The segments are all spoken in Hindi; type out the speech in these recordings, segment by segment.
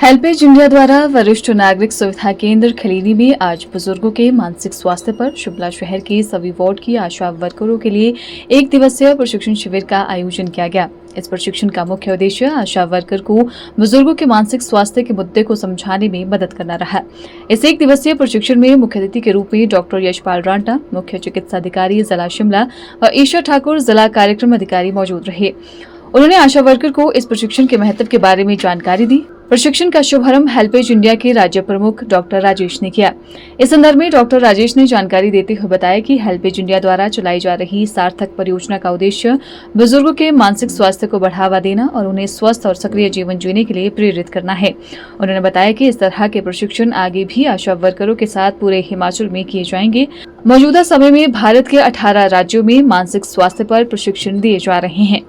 हेल्पेज इंडिया द्वारा वरिष्ठ नागरिक सुविधा केंद्र खलीनी में आज बुजुर्गों के मानसिक स्वास्थ्य पर शिमला शहर के सभी वार्ड की आशा वर्करों के लिए एक दिवसीय प्रशिक्षण शिविर का आयोजन किया गया। इस प्रशिक्षण का मुख्य उद्देश्य आशा वर्कर को बुजुर्गों के मानसिक स्वास्थ्य के मुद्दे को समझाने में मदद करना रहा। इस एक दिवसीय प्रशिक्षण में मुख्य अतिथि के रूप में डॉक्टर यशपाल रांटा, मुख्य चिकित्सा अधिकारी जिला शिमला और ईशा ठाकुर जिला कार्यक्रम अधिकारी मौजूद रहे। उन्होंने आशा वर्कर को इस प्रशिक्षण के महत्व के बारे में जानकारी दी। प्रशिक्षण का शुभारंभ हेल्पेज इंडिया के राज्य प्रमुख डॉक्टर राजेश ने किया। इस संदर्भ में डॉक्टर राजेश ने जानकारी देते हुए बताया कि हेल्पेज इंडिया द्वारा चलाई जा रही सार्थक परियोजना का उद्देश्य बुजुर्गों के मानसिक स्वास्थ्य को बढ़ावा देना और उन्हें स्वस्थ और सक्रिय जीवन जीने के लिए प्रेरित करना है। उन्होंने बताया कि इस तरह के प्रशिक्षण आगे भी आशा वर्करों के साथ पूरे हिमाचल में किए जाएंगे। मौजूदा समय में भारत के 18 राज्यों में मानसिक स्वास्थ्य पर प्रशिक्षण दिए जा रहे हैं।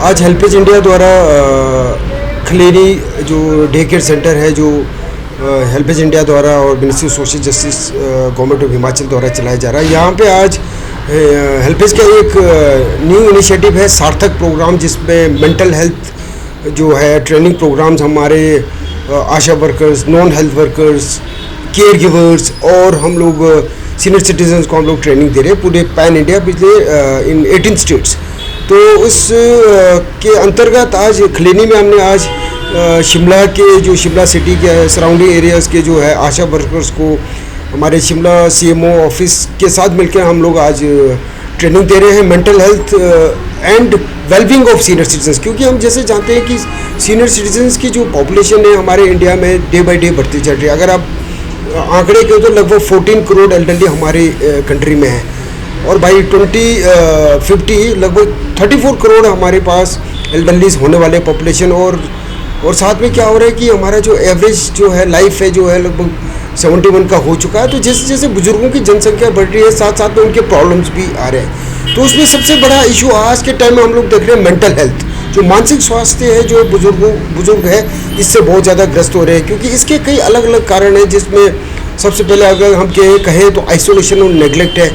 आज हेल्पेज इंडिया द्वारा खलीनी जो डे केयर सेंटर है, जो हेल्पेज इंडिया द्वारा और ministry of social justice government of Himachal द्वारा चलाया जा रहा है। यहाँ पे आज हेल्पेज का एक न्यू इनिशिएटिव है सार्थक प्रोग्राम, जिसमें मेंटल हेल्थ जो है ट्रेनिंग प्रोग्राम्स हमारे ASHA workers, non health workers, care givers और हम लोग सीनियर सिटीजन्स को हम लोग ट्रेनिंग दे रहे हैं पूरे पैन इंडिया पिछले इन 18 स्टेट्स। तो उस के अंतर्गत आज खलीनी में हमने आज शिमला के जो शिमला सिटी के सराउंडिंग एरियाज़ के जो है आशा वर्कर्स को हमारे शिमला सीएमओ ऑफिस के साथ मिलकर हम लोग आज ट्रेनिंग दे रहे हैं mental health and wellbeing of senior citizens. क्योंकि हम जैसे जानते हैं कि सीनियर सिटीजन्स की जो पॉपुलेशन है हमारे इंडिया में डे बाई डे बढ़ती चल रही है। अगर आप आंकड़े के तो लगभग 14 करोड़ एल्डरली हमारे कंट्री में है और बाई 2050 लगभग 34 करोड़ हमारे पास एल्डरलीज होने वाले पॉपुलेशन। और साथ में क्या हो रहा है कि हमारा जो एवरेज जो है लाइफ है जो है लगभग 71 का हो चुका है। तो जैसे जैसे बुजुर्गों की जनसंख्या बढ़ रही है, साथ साथ में उनके प्रॉब्लम्स भी आ रहे हैं। तो उसमें सबसे बड़ा इशू आज के टाइम में हम लोग देख रहे हैं मेंटल हेल्थ, जो मानसिक स्वास्थ्य है, जो बुजुर्ग है इससे बहुत ज़्यादा ग्रस्त हो रहे हैं। क्योंकि इसके कई अलग अलग कारण हैं, जिसमें सबसे पहले अगर हम कहें तो आइसोलेशन और नेगलेक्ट है।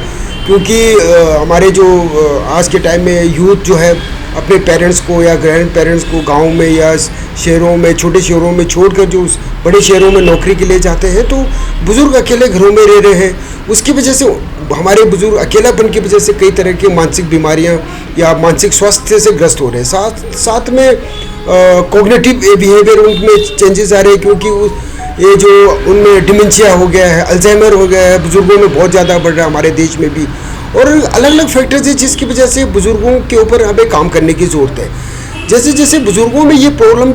क्योंकि हमारे जो आज के टाइम में यूथ जो है अपने पेरेंट्स को या ग्रैंड पेरेंट्स को गांव में या शहरों में, छोटे शहरों में छोड़कर जो बड़े शहरों में नौकरी के लिए जाते हैं, तो बुज़ुर्ग अकेले घरों में रह रहे हैं। उसकी वजह से हमारे बुज़ुर्ग अकेलापन की वजह से कई तरह की मानसिक बीमारियां या मानसिक स्वास्थ्य से ग्रस्त हो रहे हैं। साथ में कॉग्निटिव बिहेवियर उनमें चेंजेस आ रहे हैं। क्योंकि ये जो उनमें डिमेंशिया हो गया है, अल्जाइमर हो गया है, बुजुर्गों में बहुत ज़्यादा बढ़ रहा है हमारे देश में भी। और अलग अलग फैक्टर्स है जिसकी वजह से बुजुर्गों के ऊपर हमें काम करने की ज़रूरत है। जैसे जैसे बुजुर्गों में ये प्रॉब्लम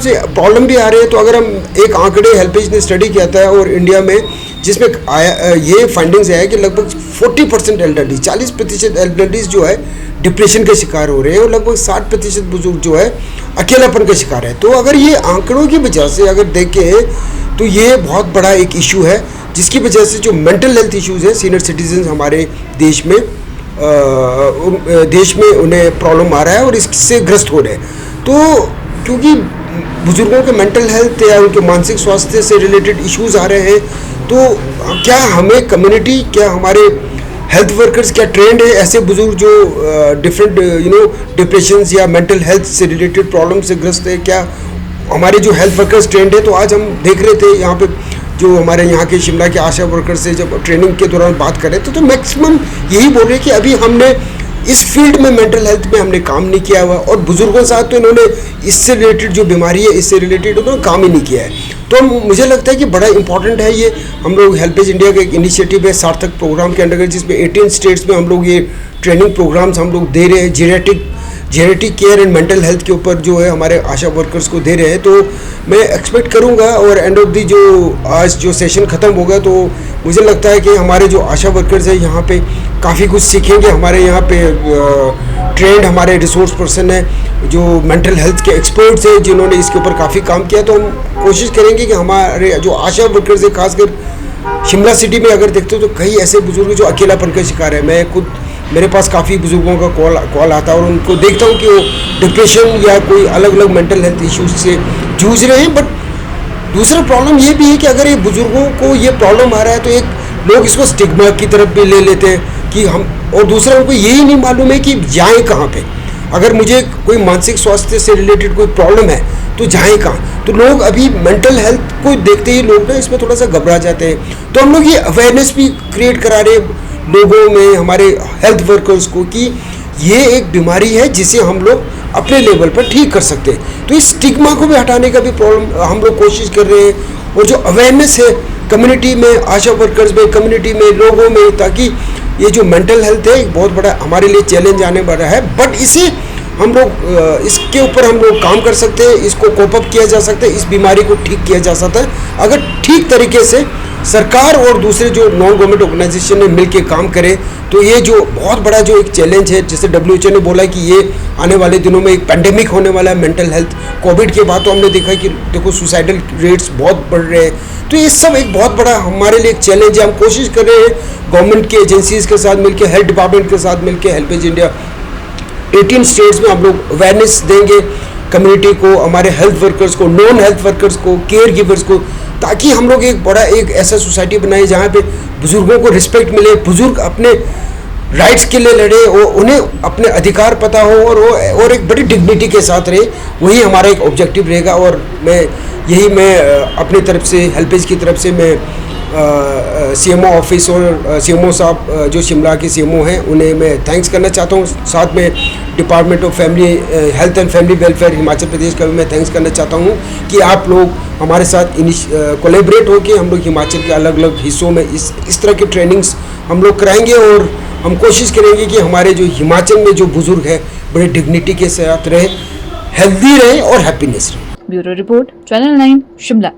भी आ रहे हैं, तो अगर हम एक आंकड़े हेल्पेज ने स्टडी किया था और इंडिया में, जिसमें ये फाइंडिंग्स है कि लगभग 40% एल्डरली, 40% एल्डरलीज जो है डिप्रेशन के शिकार हो रहे हैं और लगभग 60% बुजुर्ग जो है अकेलापन का शिकार है। तो अगर ये आंकड़ों की वजह से अगर देखें तो ये बहुत बड़ा एक इशू है, जिसकी वजह से जो मेंटल हेल्थ इश्यूज़ है सीनियर सिटीजन हमारे देश में उन्हें प्रॉब्लम आ रहा है और इससे ग्रस्त हो रहे हैं। तो क्योंकि बुजुर्गों के मेंटल हेल्थ या उनके मानसिक स्वास्थ्य से रिलेटेड इश्यूज़ आ रहे हैं, तो क्या हमें कम्युनिटी, क्या हमारे हेल्थ वर्कर्स क्या ट्रेंड है ऐसे बुजुर्ग जो डिफरेंट डिप्रेशंस या मेंटल हेल्थ से रिलेटेड प्रॉब्लम से ग्रस्त है, क्या हमारे जो हेल्थ वर्कर्स ट्रेंड है? तो आज हम देख रहे थे यहाँ पे जो हमारे यहाँ के शिमला के आशा वर्कर्स से जब ट्रेनिंग के दौरान बात करें तो मैक्सिमम यही बोल रहे हैं कि अभी हमने इस फील्ड में मेंटल हेल्थ में हमने काम नहीं किया हुआ, और बुजुर्गों के साथ तो इन्होंने इससे रिलेटेड जो बीमारी है इससे रिलेटेड उन्होंने काम ही नहीं किया है। तो मुझे लगता है कि बड़ा इंपॉर्टेंट है ये। हम लोग हेल्पेज इंडिया का एक इनिशिएटिव है सार्थक प्रोग्राम के अंडर, जिसमें 18 स्टेट्स में हम लोग ये ट्रेनिंग प्रोग्राम्स हम लोग दे रहे हैं genetic care and mental health के ऊपर जो है हमारे आशा वर्कर्स को दे रहे हैं। तो मैं एक्सपेक्ट करूंगा और एंड ऑफ दी जो आज जो सेशन ख़त्म होगा तो मुझे लगता है कि हमारे जो आशा वर्कर्स हैं यहाँ पे काफ़ी कुछ सीखेंगे। हमारे यहाँ पे ट्रेंड हमारे रिसोर्स पर्सन है जो मेंटल हेल्थ के एक्सपर्ट्स हैं जिन्होंने इसके ऊपर काफ़ी काम किया। तो हम कोशिश करेंगे कि हमारे जो आशा वर्कर्स हैं, खासकर शिमला सिटी में अगर देखते हो तो कई ऐसे बुजुर्ग जो अकेलापन का शिकार है। मैं खुद, मेरे पास काफ़ी बुजुर्गों का कॉल आता है और उनको देखता हूँ कि वो डिप्रेशन या कोई अलग अलग मेंटल हेल्थ इश्यूज से जूझ रहे हैं। बट दूसरा प्रॉब्लम ये भी है कि अगर ये बुजुर्गों को ये प्रॉब्लम आ रहा है तो एक लोग इसको स्टिग्मा की तरफ भी ले लेते हैं कि हम, और दूसरा उनको यही नहीं मालूम है कि जाएं कहाँ पे। अगर मुझे कोई मानसिक स्वास्थ्य से रिलेटेड कोई प्रॉब्लम है तो जाएँ कहाँ? तो लोग अभी मेंटल हेल्थ को देखते ही लोग ना इसमें थोड़ा सा घबरा जाते हैं। तो हम लोग ये अवेयरनेस भी क्रिएट करा रहे हैं लोगों में, हमारे हेल्थ वर्कर्स को, कि ये एक बीमारी है जिसे हम लोग अपने लेवल पर ठीक कर सकते हैं। तो इस स्टिग्मा को भी हटाने का भी प्रॉब्लम हम लोग कोशिश कर रहे हैं। और जो अवेयरनेस है कम्युनिटी में, आशा वर्कर्स में, कम्युनिटी में, लोगों में, ताकि ये जो मेंटल हेल्थ है एक बहुत बड़ा हमारे लिए चैलेंज आने वाला है, बट इसे हम लोग इसके ऊपर हम लोग काम कर सकते हैं, इसको कोप अप किया जा सकता है, इस बीमारी को ठीक किया जा सकता है अगर ठीक तरीके से सरकार और दूसरे जो नॉन गवर्नमेंट ऑर्गेनाइजेशन ने मिलकर काम करे। तो ये जो बहुत बड़ा जो एक चैलेंज है, जैसे WHO ने बोला कि ये आने वाले दिनों में एक पेंडेमिक होने वाला है मेंटल हेल्थ। कोविड के बाद तो हमने देखा कि देखो सुसाइडल रेट्स बहुत बढ़ रहे हैं। तो ये सब एक बहुत बड़ा हमारे लिए एक चैलेंज है। हम कोशिश कर रहे हैं गवर्नमेंट के एजेंसीज़ के साथ मिलकर, हेल्थ डिपार्टमेंट के साथ मिलकर, हेल्पेज इंडिया 18 स्टेट्स में हम लोग अवेयरनेस देंगे कम्युनिटी को, हमारे हेल्थ वर्कर्स को, नॉन हेल्थ वर्कर्स को, केयर गिवर्स को, ताकि हम लोग एक बड़ा एक ऐसा सोसाइटी बनाए जहाँ पे बुज़ुर्गों को रिस्पेक्ट मिले, बुज़ुर्ग अपने राइट्स के लिए लड़े और उन्हें अपने अधिकार पता हो और एक बड़ी डिग्निटी के साथ रहे। वही हमारा एक ऑब्जेक्टिव रहेगा। और मैं अपनी तरफ से, हेल्पेज की तरफ से, मैं CMO ऑफिस और CMO साहब जो शिमला के CMO हैं उन्हें मैं थैंक्स करना चाहता हूँ। साथ में department of family health and family welfare Himachal Pradesh का भी मैं थैंक्स करना चाहता हूँ कि आप लोग हमारे साथ कोलैबोरेट होकर हम लोग हिमाचल के अलग अलग हिस्सों में इस तरह की ट्रेनिंग्स हम लोग कराएंगे। और हम कोशिश करेंगे कि हमारे जो हिमाचल में जो बुज़ुर्ग है बड़े डिग्निटी के साथ रहे, हेल्दी रहे और हैप्पीनेस रहे। Bureau report, channel 9 Shimla.